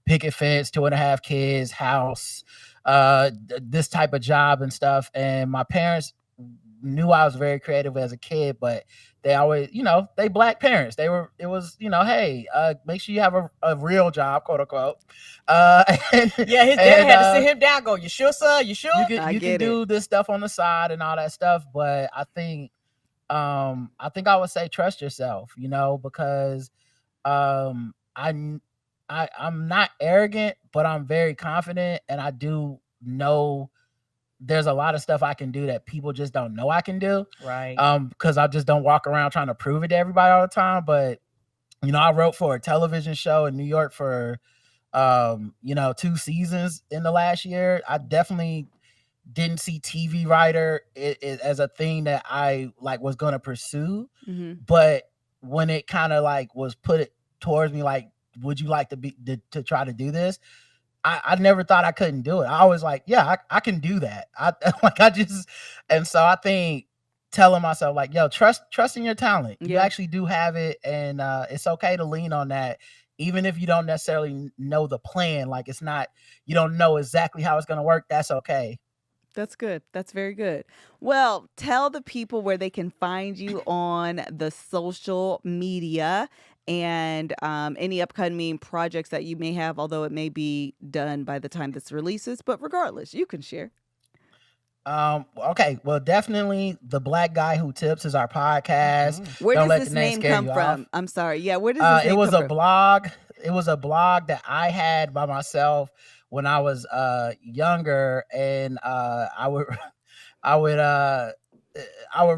picket fence, 2.5 kids, house, this type of job and stuff. And my parents knew I was very creative as a kid, but they always, you know, they Black parents. It was, you know, hey, make sure you have a real job, quote unquote. His dad had to sit him down, go, you sure, sir? You sure? You can do this stuff on the side and all that stuff. But I think I would say trust yourself, you know, because I'm not arrogant, but I'm very confident, and I do know there's a lot of stuff I can do that people just don't know I can do. Right. Because I just don't walk around trying to prove it to everybody all the time. But, you know, I wrote for a television show in New York for, 2 seasons in the last year. I definitely didn't see TV writer as a thing that I like was going to pursue. But when it kind of like was put towards me, like, would you like to try to do this? I never thought I couldn't do it. I was like, yeah, I can do that. And so I think telling myself like, yo, trust in your talent. You actually do have it. And it's okay to lean on that. Even if you don't necessarily know the plan, like you don't know exactly how it's going to work. That's okay. That's good. That's very good. Well, tell the people where they can find you on the social media and any upcoming projects that you may have, although it may be done by the time this releases. But regardless, you can share. Okay. Well, definitely The Black Guy Who Tips is our podcast. Where does this name come from? I'm sorry. Yeah. Where does this name come from? It was a blog. It was a blog that I had by myself when I was younger, and I would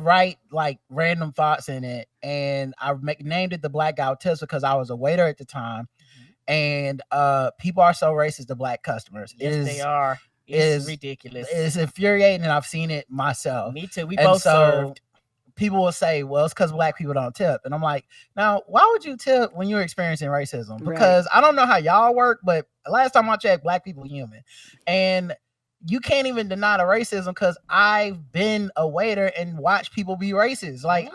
write like random thoughts in it, and I named it The Black Guy Who Tips because I was a waiter at the time, and people are so racist to Black customers. Yes, they are. It's ridiculous. It's infuriating, and I've seen it myself. Me too. We both served. People will say, well, it's because Black people don't tip. And I'm like, now, why would you tip when you're experiencing racism? Because I don't know how y'all work, but last time I checked, Black people are human. And you can't even deny the racism because I've been a waiter and watched people be racist. Like,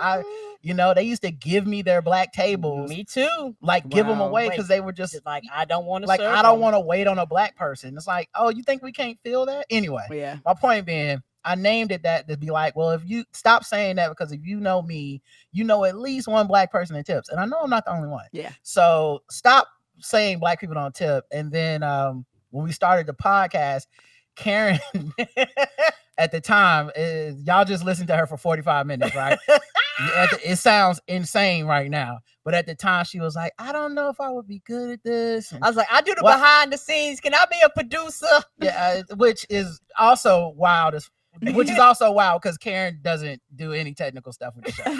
they used to give me their Black tables. Me too. Like, give them away because they were just like, I don't want to like, I don't want to wait on a Black person. It's like, oh, you think we can't feel that? Anyway, my point being, I named it that to be like, well, if you stop saying that, because if you know me, you know at least one Black person that tips. And I know I'm not the only one. Yeah. So stop saying Black people don't tip. And then when we started the podcast, Karen at the time, y'all just listened to her for 45 minutes, right? It sounds insane right now. But at the time, she was like, I don't know if I would be good at this. And I was like, I do the behind the scenes. Can I be a producer? Yeah, which is also wild because Karen doesn't do any technical stuff with the show.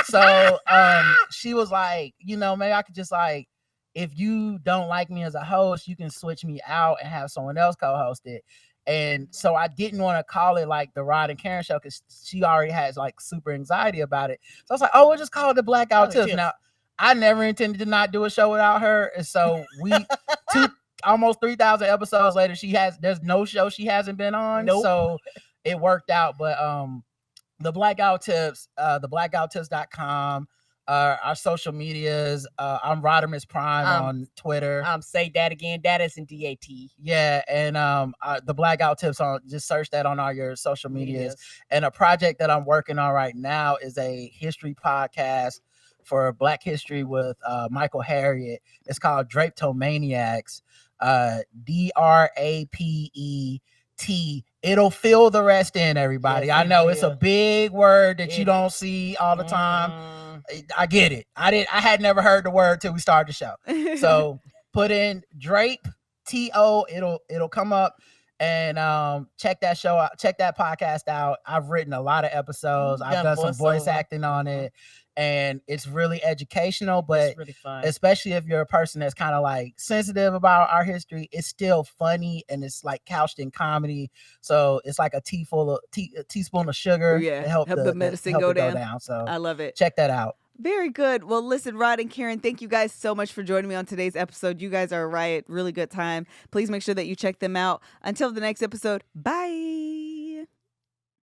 So she was like, maybe I could just like, if you don't like me as a host, you can switch me out and have someone else co-host it. And so I didn't want to call it like the Rod and Karen show because she already has like super anxiety about it. So I was like, oh, we'll just call it the Black Guy Who Tips. Now, I never intended to not do a show without her. And so we almost 3,000 episodes later, there's no show she hasn't been on. Nope. So it worked out. But the Black Guy Who Tips, theblackguywhotips.com. our social medias. I'm Rodimus Prime on Twitter. Say that again. That is in DAT. Yeah, and the Blackout Tips on. Just search that on all your social medias. And a project that I'm working on right now is a history podcast for Black history with Michael Harriet. It's called Drapetomaniacs. DRAPET. It'll fill the rest in, everybody. Yes, I know it's a big word that you don't see all the time. I get it. I had never heard the word till we started the show. So put in Drape TO. It'll come up. And check that show out, check that podcast out. I've written a lot of episodes. I've done some voice acting on it, and it's really educational, but it's really fun. Especially if you're a person that's kind of like sensitive about our history, it's still funny and it's like couched in comedy. So it's like a teaspoon of sugar to help the medicine go down. So I love it. Check that out. Very good. Well, listen, Rod and Karen, thank you guys so much for joining me on today's episode. You guys are a riot. Really good time. Please make sure that you check them out. Until the next episode, bye.